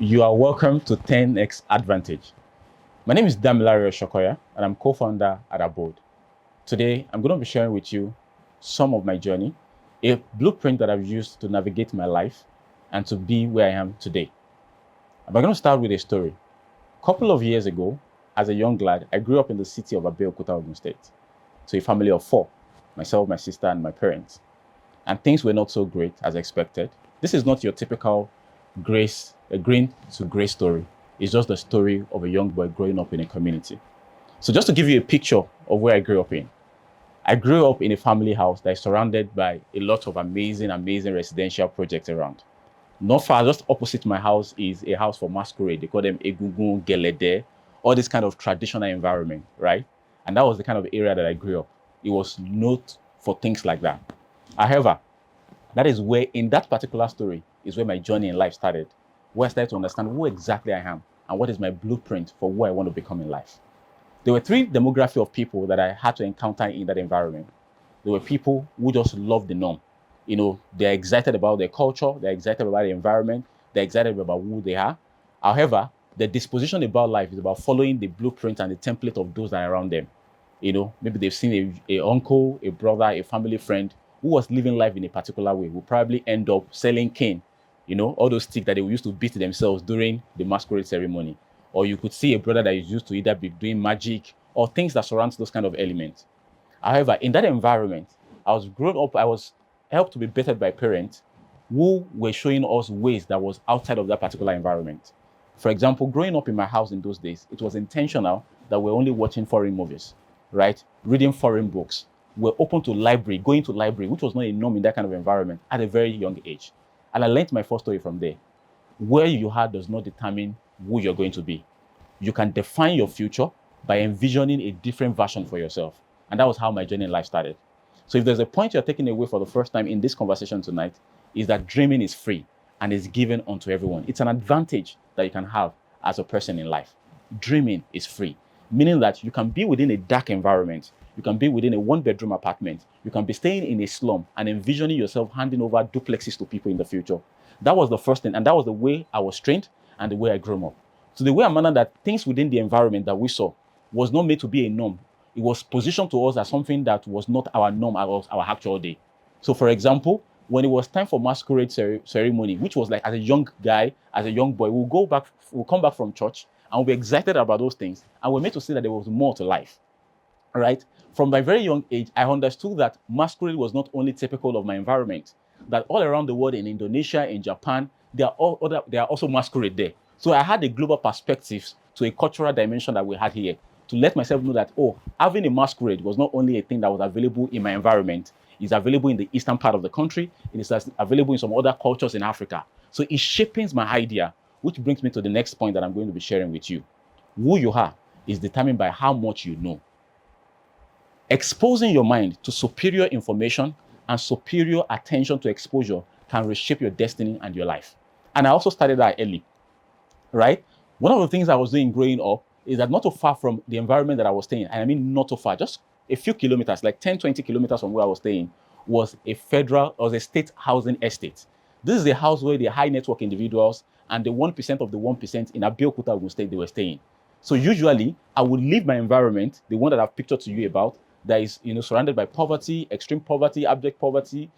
You are welcome to 10x Advantage. My name is Damilare Oshokoya, and I'm co-founder at Abode. Today, I'm going to be sharing with you some of my journey, a blueprint that I've used to navigate my life and to be where I am today. I'm going to start with a story. A couple of years ago, as a young lad, I grew up in the city of Abeokuta, Ogun State, to a family of 4, myself, my sister, and my parents. And things were not so great as expected. This is not your typical green to gray story. It's just the story of a young boy growing up in a community. So just to give you a picture of where I grew up in, I grew up in a family house that is surrounded by a lot of amazing residential projects around. Not far, just opposite my house is a house for masquerade. They call them Egungun, Gelede, all this kind of traditional environment, right? And that was the kind of area that I grew up. It was not for things like that. However, that is where, in that particular story, is where my journey in life started, where I started to understand who exactly I am and what is my blueprint for who I want to become in life. There were 3 demographics of people that I had to encounter in that environment. There were people who just love the norm. They're excited about their culture, they're excited about the environment, they're excited about who they are. However, the disposition about life is about following the blueprint and the template of those that are around them. Maybe they've seen a uncle, a brother, a family friend who was living life in a particular way will probably end up selling cane, all those sticks that they used to beat themselves during the masquerade ceremony. Or you could see a brother that is used to either be doing magic or things that surround those kind of elements. However, in that environment, I was helped to be bettered by parents who were showing us ways that was outside of that particular environment. For example, growing up in my house in those days, it was intentional that we're only watching foreign movies, right? Reading foreign books. We're open to library, going to library, which was not a norm in that kind of environment at a very young age. And I learned my first story from there. Where you are does not determine who you're going to be. You can define your future by envisioning a different version for yourself. And that was how my journey in life started. So if there's a point you're taking away for the first time in this conversation tonight, is that dreaming is free and is given unto everyone. It's an advantage that you can have as a person in life. Dreaming is free, meaning that you can be within a dark environment. You can be within a 1-bedroom apartment. You can be staying in a slum and envisioning yourself handing over duplexes to people in the future. That was the first thing, and that was the way I was trained and the way I grew up. So the way I managed that things within the environment that we saw was not made to be a norm. It was positioned to us as something that was not our norm, our actual day. So for example, when it was time for masquerade ceremony, which was like as a young guy, as a young boy, we'll come back from church and we'll be excited about those things. And we're made to see that there was more to life, right? From my very young age, I understood that masquerade was not only typical of my environment, that all around the world, in Indonesia, in Japan, there are also masquerade there. So I had a global perspective to a cultural dimension that we had here to let myself know that, having a masquerade was not only a thing that was available in my environment, it's available in the eastern part of the country, it is available in some other cultures in Africa. So it shapes my idea, which brings me to the next point that I'm going to be sharing with you. Who you are is determined by how much you know. Exposing your mind to superior information and superior attention to exposure can reshape your destiny and your life. And I also started that early, right? One of the things I was doing growing up is that not too far from the environment that I was staying, and I mean not too far, just a few kilometers, like 10, 20 kilometers from where I was staying, was a state housing estate. This is a house where the high network individuals and the 1% of the 1% in Abeokuta, Ogun State, they were staying. So usually, I would leave my environment, the one that I've pictured to you about, that is, surrounded by poverty, extreme poverty, abject poverty,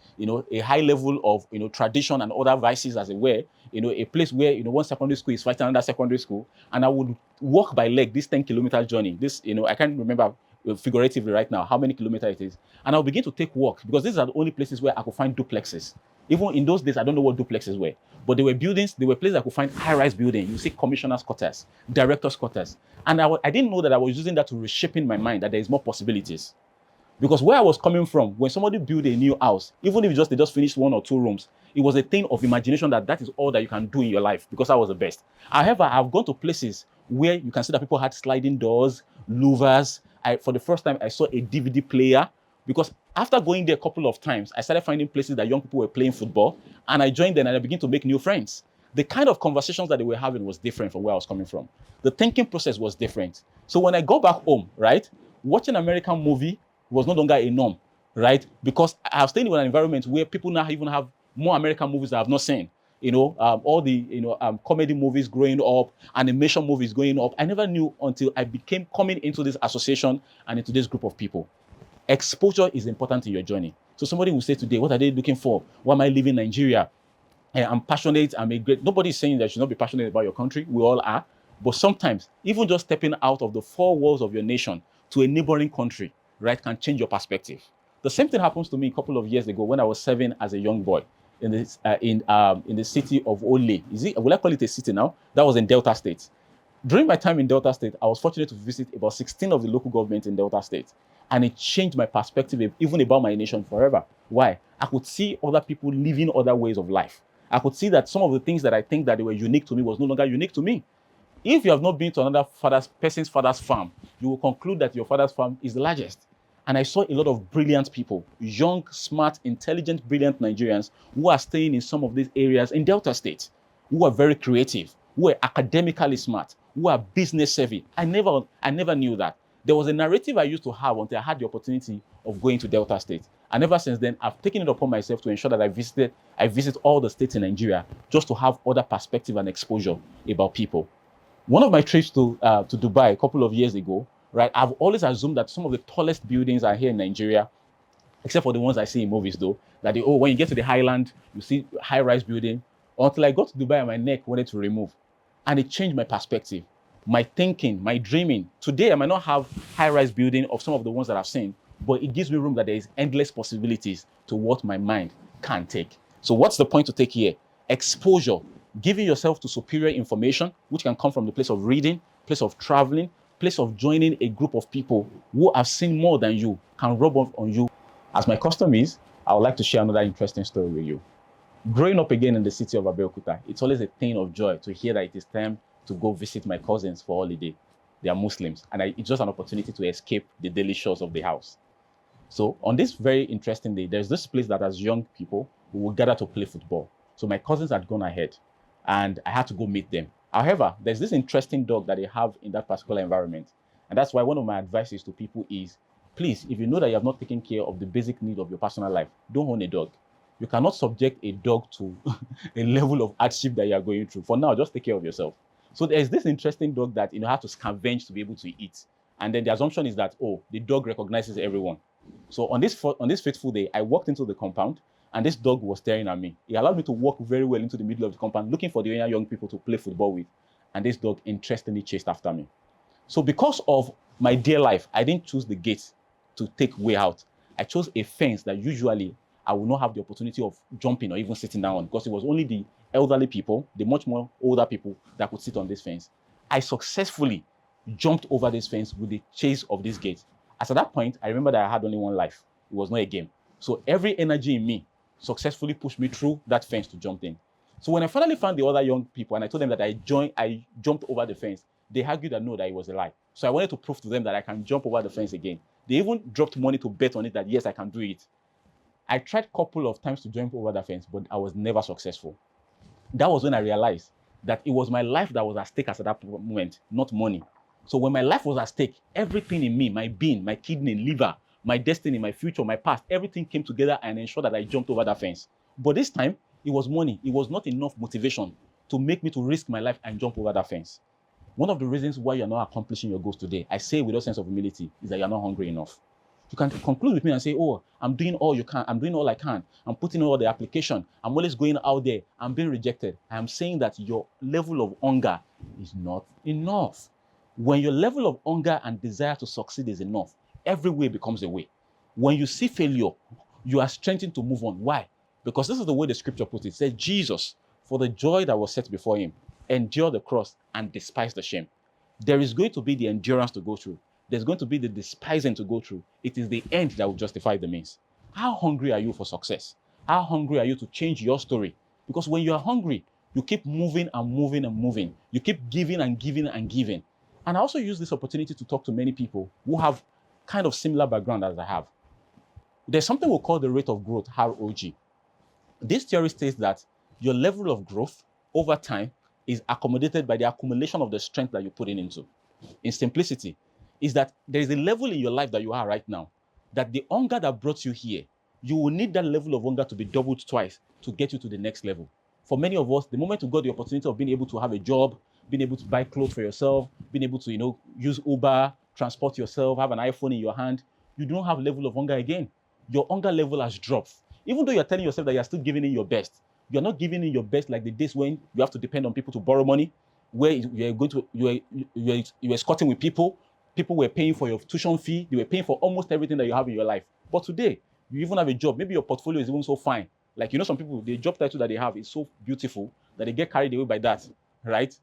a high level of, tradition and other vices as it were, a place where, one secondary school is fighting another secondary school, and I would walk by leg this 10-kilometer journey. This, I can't remember figuratively right now how many kilometers it is, and I'll begin to take walk because these are the only places where I could find duplexes. Even in those days, I don't know what duplexes were, but there were buildings, there were places I could find high-rise building. You see commissioners' quarters, directors' quarters. And I didn't know that I was using that to reshaping my mind, that there is more possibilities. Because where I was coming from, when somebody built a new house, even if they just finished 1 or 2 rooms, it was a thing of imagination that is all that you can do in your life because I was the best. However, I've gone to places where you can see that people had sliding doors, louvers. For the first time, I saw a DVD player because after going there a couple of times, I started finding places that young people were playing football, and I joined them and I began to make new friends. The kind of conversations that they were having was different from where I was coming from. The thinking process was different. So when I go back home, right, watching an American movie was no longer a norm, right? Because I have stayed in an environment where people now even have more American movies that I have not seen. all the comedy movies growing up, animation movies going up. I never knew until I became coming into this association and into this group of people. Exposure is important in your journey. So somebody will say today, what are they looking for? Why am I leaving Nigeria? I'm passionate. I'm a great. Nobody's saying that you should not be passionate about your country. We all are. But sometimes, even just stepping out of the four walls of your nation to a neighboring country, right, can change your perspective. The same thing happens to me a couple of years ago when I was serving as a young boy in this in the city of Ole. Will I call it a city now? That was in Delta State. During my time in Delta State, I was fortunate to visit about 16 of the local governments in Delta State. And it changed my perspective even about my nation forever. Why? I could see other people living other ways of life. I could see that some of the things that I think that they were unique to me was no longer unique to me. If you have not been to another person's father's farm, you will conclude that your father's farm is the largest. And I saw a lot of brilliant people, young, smart, intelligent, brilliant Nigerians who are staying in some of these areas in Delta State, who are very creative, who are academically smart, who are business savvy. I never knew that. There was a narrative I used to have until I had the opportunity of going to Delta State. And ever since then, I've taken it upon myself to ensure that I visit all the states in Nigeria just to have other perspective and exposure about people. One of my trips to Dubai a couple of years ago, right, I've always assumed that some of the tallest buildings are here in Nigeria, except for the ones I see in movies, though. That when you get to the highland, you see high-rise building. Until I got to Dubai, and my neck wanted to remove, and it changed my perspective, my thinking, my dreaming. Today, I might not have high-rise building of some of the ones that I've seen, but it gives me room that there is endless possibilities to what my mind can take. So, what's the point to take here? Exposure. Giving yourself to superior information, which can come from the place of reading, place of traveling, place of joining a group of people who have seen more than you, can rub off on you. As my custom is, I would like to share another interesting story with you. Growing up again in the city of Abeokuta, it's always a thing of joy to hear that it is time to go visit my cousins for holiday. They are Muslims, and it's just an opportunity to escape the daily chores of the house. So on this very interesting day, there's this place that as young people, we will gather to play football. So my cousins had gone ahead, and I had to go meet them. However, there's this interesting dog that they have in that particular environment. And that's why one of my advices to people is, please, if you know that you have not taken care of the basic need of your personal life, don't own a dog. You cannot subject a dog to a level of hardship that you are going through. For now, just take care of yourself. So there's this interesting dog that have to scavenge to be able to eat. And then the assumption is that, the dog recognizes everyone. So on this fateful day, I walked into the compound, and this dog was staring at me. He allowed me to walk very well into the middle of the compound, looking for the young people to play football with. And this dog interestingly chased after me. So because of my dear life, I didn't choose the gate to take way out. I chose a fence that usually I will not have the opportunity of jumping or even sitting down on, because it was only the elderly people, the much more older people, that could sit on this fence. I successfully jumped over this fence with the chase of this gate. As at that point, I remember that I had only one life. It was not a game. So every energy in me successfully pushed me through that fence to jump in. So when I finally found the other young people and I told them that I jumped over the fence, they argued that no, that it was a lie. So I wanted to prove to them that I can jump over the fence again. They even dropped money to bet on it that yes, I can do it. I tried a couple of times to jump over the fence, but I was never successful. That was when I realized that it was my life that was at stake at that moment, not money. So when my life was at stake, everything in me, my being, my kidney, liver, my destiny, my future, my past, everything came together and ensured that I jumped over that fence. But this time, it was money. It was not enough motivation to make me to risk my life and jump over that fence. One of the reasons why you're not accomplishing your goals today, I say with a sense of humility, is that you're not hungry enough. You can conclude with me and say, I'm doing all you can. I'm doing all I can. I'm putting in all the application. I'm always going out there. I'm being rejected. I am saying that your level of hunger is not enough. When your level of hunger and desire to succeed is enough, every way becomes a way. When you see failure, you are strengthened to move on. Why? Because this is the way the scripture puts it. It says, Jesus, for the joy that was set before him, endured the cross and despised the shame. There is going to be the endurance to go through. There's going to be the despising to go through. It is the end that will justify the means. How hungry are you for success? How hungry are you to change your story? Because when you are hungry, you keep moving and moving and moving. You keep giving and giving and giving. And I also use this opportunity to talk to many people who have kind of similar background as I have. There's something we call the rate of growth, ROG. This theory states that your level of growth over time is accommodated by the accumulation of the strength that you put into. In simplicity, is that there is a level in your life that you are right now, that the hunger that brought you here, you will need that level of hunger to be doubled twice to get you to the next level. For many of us, the moment you got the opportunity of being able to have a job, being able to buy clothes for yourself, being able to, use Uber, transport yourself, have an iPhone in your hand, you don't have level of hunger again. Your hunger level has dropped. Even though you're telling yourself that you're still giving in your best, you're not giving in your best like the days when you have to depend on people to borrow money, where you're escorting with people. People were paying for your tuition fee. They were paying for almost everything that you have in your life. But today, you even have a job. Maybe your portfolio is even so fine. Like, some people, the job title that they have is so beautiful that they get carried away by that, right?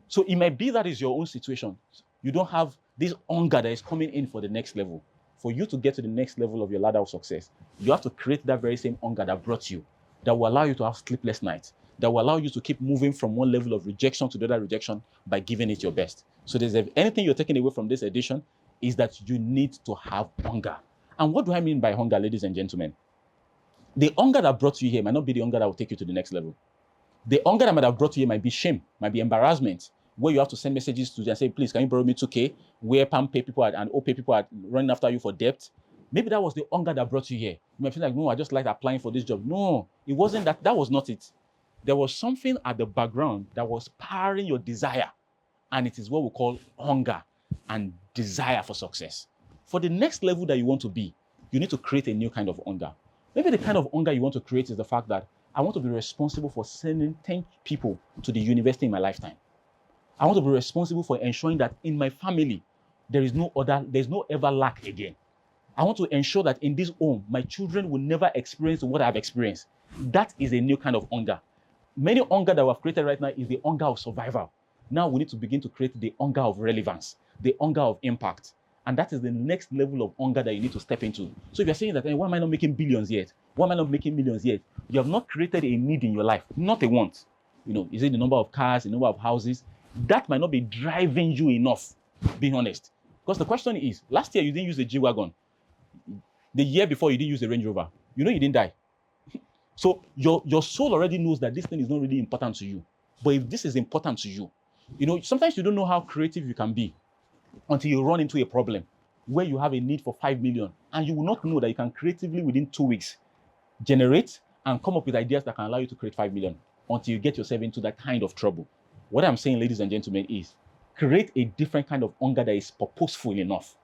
So it might be that is your own situation. You don't have this hunger that is coming in for the next level. For you to get to the next level of your ladder of success, you have to create that very same hunger that brought you, that will allow you to have sleepless nights, that will allow you to keep moving from one level of rejection to the other rejection by giving it your best. So if anything you're taking away from this edition is that you need to have hunger. And what do I mean by hunger, ladies and gentlemen? The hunger that brought you here might not be the hunger that will take you to the next level. The hunger that might have brought you here might be shame, might be embarrassment, where you have to send messages to them and say, please, can you borrow me 2K? Where PAM pay people and OPay people are running after you for debt. Maybe that was the hunger that brought you here. You might feel like, no, I just like applying for this job. No, it wasn't that. That was not it. There was something at the background that was powering your desire. And it is what we call hunger and desire for success. For the next level that you want to be, you need to create a new kind of hunger. Maybe the kind of hunger you want to create is the fact that I want to be responsible for sending 10 people to the university in my lifetime. I want to be responsible for ensuring that in my family, there's no ever lack again. I want to ensure that in this home, my children will never experience what I've experienced. That is a new kind of hunger. Many hunger that we have created right now is the hunger of survival. Now we need to begin to create the hunger of relevance, the hunger of impact. And that is the next level of hunger that you need to step into. So if you're saying that, hey, why am I not making billions yet? Why am I not making millions yet? You have not created a need in your life, not a want. Is it the number of cars, the number of houses? That might not be driving you enough, being honest. Because the question is, last year you didn't use a G-Wagon. The year before you didn't use a Range Rover. You didn't die. So your soul already knows that this thing is not really important to you. But if this is important to you, sometimes you don't know how creative you can be until you run into a problem where you have a need for 5 million and you will not know that you can creatively within 2 weeks generate and come up with ideas that can allow you to create 5 million until you get yourself into that kind of trouble. What I'm saying, ladies and gentlemen, is create a different kind of hunger that is purposeful enough,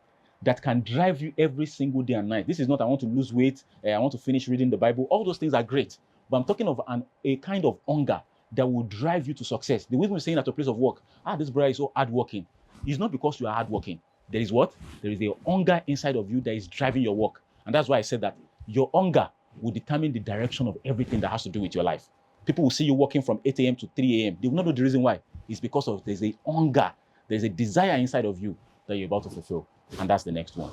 that can drive you every single day and night. This is not, I want to lose weight, I want to finish reading the Bible. All those things are great. But I'm talking of a kind of hunger that will drive you to success. The way we're saying at a place of work, this brother is so hardworking. It's not because you are hardworking. There is what? There is a hunger inside of you that is driving your work. And that's why I said that your hunger will determine the direction of everything that has to do with your life. People will see you working from 8 a.m. to 3 a.m. They will not know the reason why. It's because there's a hunger, there's a desire inside of you that you're about to fulfill. And that's the next one.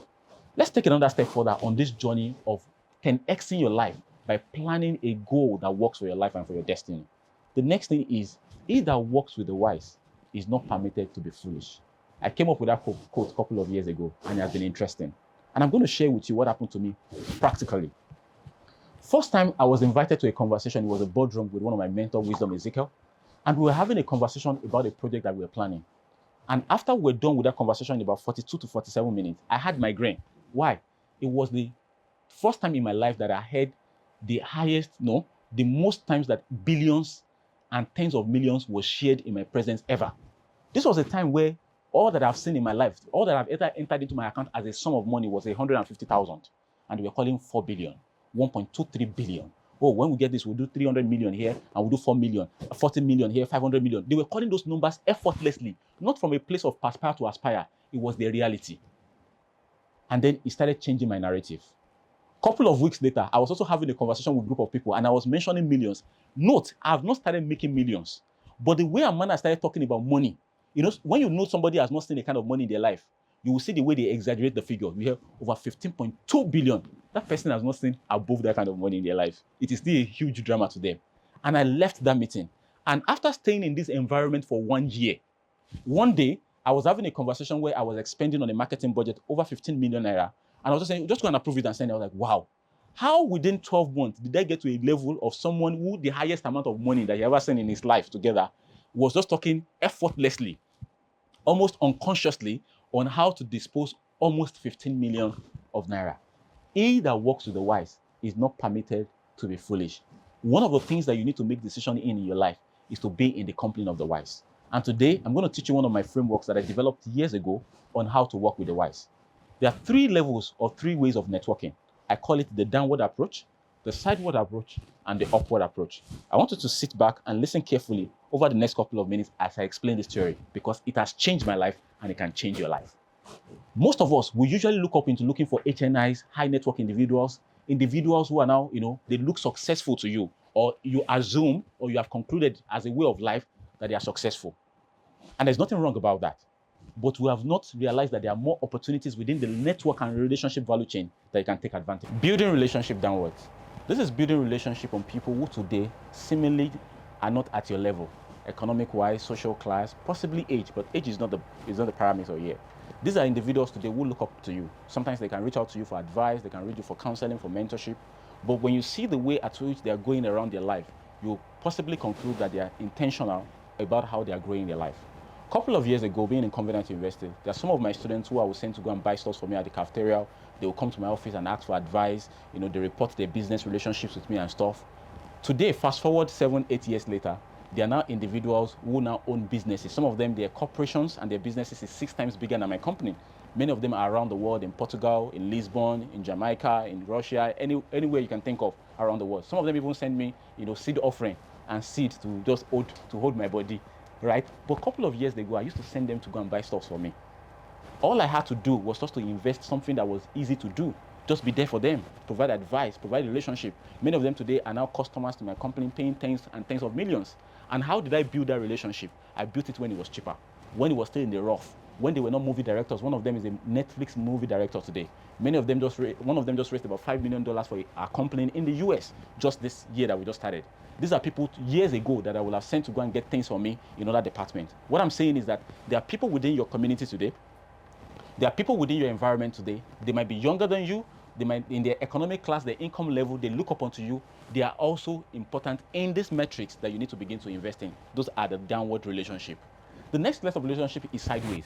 Let's take another step further on this journey of 10xing your life by planning a goal that works for your life and for your destiny. The next thing is, he that walks with the wise is not permitted to be foolish. I came up with that quote a couple of years ago, and it has been interesting. And I'm going to share with you what happened to me practically. First time I was invited to a conversation, it was a boardroom with one of my mentors, Wisdom Ezekiel, and we were having a conversation about a project that we were planning. And after we were done with that conversation in about 42 to 47 minutes, I had migraine. Why? It was the first time in my life that I had the most times that billions and tens of millions was shared in my presence ever. This was a time where all that I've seen in my life, all that I've ever entered into my account as a sum of money was 150,000. And we were calling 4 billion, 1.23 billion. Oh, when we get this, we'll do 300 million here, and we'll do 4 million, 40 million here, 500 million. They were calling those numbers effortlessly, not from a place of aspire to aspire. It was the reality. And then it started changing my narrative. Couple of weeks later, I was also having a conversation with a group of people, and I was mentioning millions. Note, I have not started making millions. But the way a man has started talking about money, when you know somebody has not seen a kind of money in their life, you will see the way they exaggerate the figure. We have over 15.2 billion. That person has not seen above that kind of money in their life. It is still a huge drama to them. And I left that meeting. And after staying in this environment for 1 year, one day, I was having a conversation where I was expending on a marketing budget over 15 million naira. And I was just saying, just go and approve it and send it. I was like, wow. How within 12 months did I get to a level of someone who the highest amount of money that he ever seen in his life together was just talking effortlessly, almost unconsciously, on how to dispose almost 15 million of naira. He that walks with the wise is not permitted to be foolish. One of the things that you need to make decision in your life is to be in the company of the wise. And today, I'm going to teach you one of my frameworks that I developed years ago on how to work with the wise. There are 3 levels or 3 ways of networking. I call it the downward approach, the sideward approach, and the upward approach. I want you to sit back and listen carefully over the next couple of minutes as I explain this theory, because it has changed my life and it can change your life. Most of us, we usually look up into looking for HNIs, high network individuals who are now, they look successful to you, or you assume or you have concluded as a way of life that they are successful. And there's nothing wrong about that. But we have not realized that there are more opportunities within the network and relationship value chain that you can take advantage. Building relationship downwards. This is building relationship on people who today seemingly are not at your level, economic-wise, social class, possibly age, but age is not the parameter here. These are individuals today who look up to you. Sometimes they can reach out to you for advice, they can reach you for counseling, for mentorship. But when you see the way at which they are going around their life, you possibly conclude that they are intentional about how they are growing their life. A couple of years ago, being in Covenant University, there are some of my students who I was sent to go and buy stuff for me at the cafeteria. They will come to my office and ask for advice. They report their business relationships with me and stuff. Today, fast forward 7, 8 years later, they are now individuals who now own businesses. Some of them, their corporations and their businesses is 6 times bigger than my company. Many of them are around the world, in Portugal, in Lisbon, in Jamaica, in Russia, anywhere you can think of around the world. Some of them even send me, seed offering and seed to just hold my body, right? But a couple of years ago, I used to send them to go and buy stuff for me. All I had to do was just to invest something that was easy to do. Just be there for them, provide advice, provide relationship. Many of them today are now customers to my company, paying tens and tens of millions. And how did I build that relationship? I built it when it was cheaper, when it was still in the rough, when they were not movie directors. One of them is a Netflix movie director today. One of them just raised about $5 million for a company in the US just this year that we just started. These are people years ago that I would have sent to go and get things for me in other departments. What I'm saying is that there are people within your community today. There are people within your environment today. They might be younger than you. They might, in their economic class, their income level, they look up onto you. They are also important in these metrics that you need to begin to invest in. Those are the downward relationship. The next level of relationship is sideways.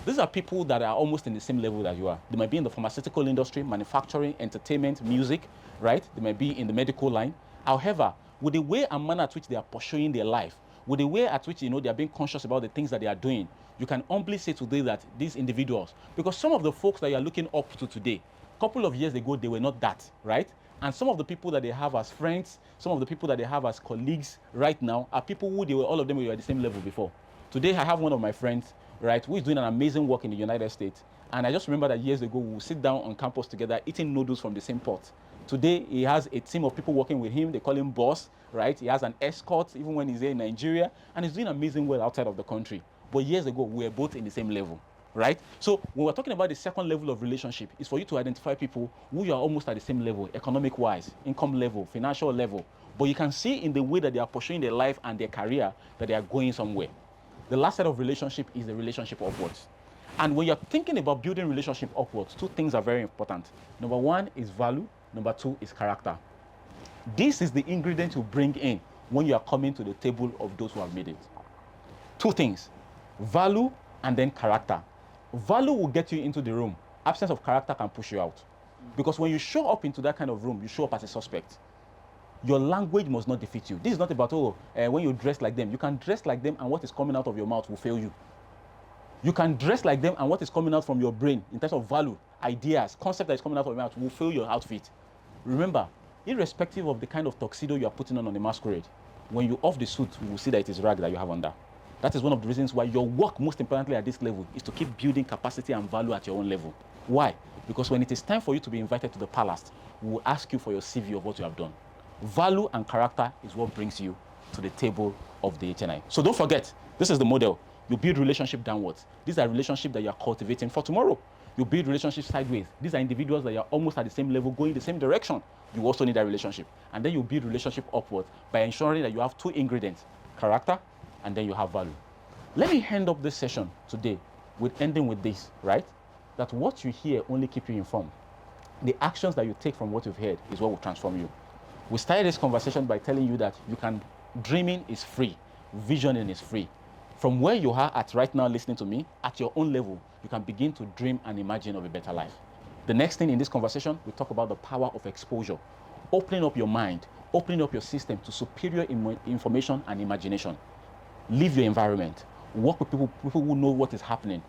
These are people that are almost in the same level that you are. They might be in the pharmaceutical industry, manufacturing, entertainment, music, right? They might be in the medical line. However, with the way and manner at which they are pursuing their life, with the way at which they are being conscious about the things that they are doing, you can humbly say today that these individuals, because some of the folks that you are looking up to today, a couple of years ago, they were not that, right? And some of the people that they have as friends, some of the people that they have as colleagues right now are people who all of them were at the same level before. Today, I have one of my friends, right, who is doing an amazing work in the United States. And I just remember that years ago, we would sit down on campus together, eating noodles from the same pot. Today, he has a team of people working with him. They call him boss, right? He has an escort, even when he's here in Nigeria. And he's doing amazing well outside of the country. But years ago, we were both in the same level, right? So when we're talking about the second level of relationship, it's for you to identify people who you are almost at the same level, economic-wise, income level, financial level. But you can see in the way that they are pursuing their life and their career that they are going somewhere. The last set of relationship is the relationship upwards. And when you're thinking about building relationship upwards, 2 things are very important. Number 1 is value. Number 2 is character. This is the ingredient you bring in when you are coming to the table of those who have made it. 2 things, value and then character. Value will get you into the room. Absence of character can push you out. Because when you show up into that kind of room, you show up as a suspect. Your language must not defeat you. This is not about, when you dress like them. You can dress like them and what is coming out of your mouth will fail you. You can dress like them and what is coming out from your brain in terms of value, ideas, concept that is coming out of your mouth will fail your outfit. Remember, irrespective of the kind of tuxedo you are putting on the masquerade, when you off the suit, you will see that it is rag that you have under. That is one of the reasons why your work, most importantly at this level, is to keep building capacity and value at your own level. Why? Because when it is time for you to be invited to the palace, we will ask you for your CV of what you have done. Value and character is what brings you to the table of the HNI. So don't forget, this is the model. You build relationship downwards. These are relationships that you are cultivating for tomorrow. You build relationships sideways. These are individuals that you are almost at the same level, going the same direction. You also need that relationship. And then you build relationship upwards by ensuring that you have 2 ingredients, character, and then you have value. Let me end up this session today with ending with this, right? That what you hear only keep you informed. The actions that you take from what you've heard is what will transform you. We started this conversation by telling you that dreaming is free, visioning is free. From where you are at right now listening to me, at your own level, you can begin to dream and imagine of a better life. The next thing in this conversation, we talk about the power of exposure. opening up your mind, opening up your system to superior information and imagination. Leave your environment. Work with people who know what is happening.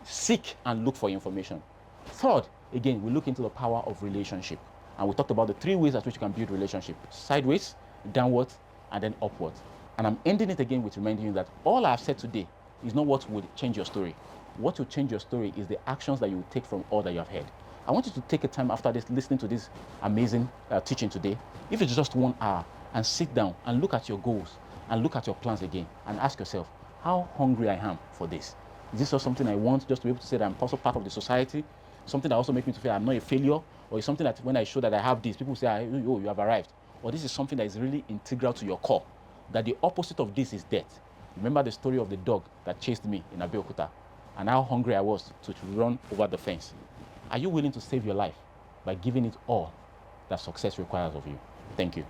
Seek and look for information. Third, again, we look into the power of relationship. And we talked about the 3 ways at which you can build relationship: sideways, downwards, and then upwards. And I'm ending it again with reminding you that all I've said today is not what would change your story. What will change your story is the actions that you will take from all that you have heard. I want you to take a time after this, listening to this amazing teaching today, if it's just 1 hour, and sit down and look at your goals and look at your plans again and ask yourself, how hungry I am for this. Is this just something I want just to be able to say that I'm also part of the society? Something that also makes me to feel I'm not a failure? Or is something that when I show that I have this, people say, oh, you have arrived? Or this is something that is really integral to your core, that the opposite of this is death. Remember the story of the dog that chased me in Abeokuta and how hungry I was to run over the fence. Are you willing to save your life by giving it all that success requires of you? Thank you.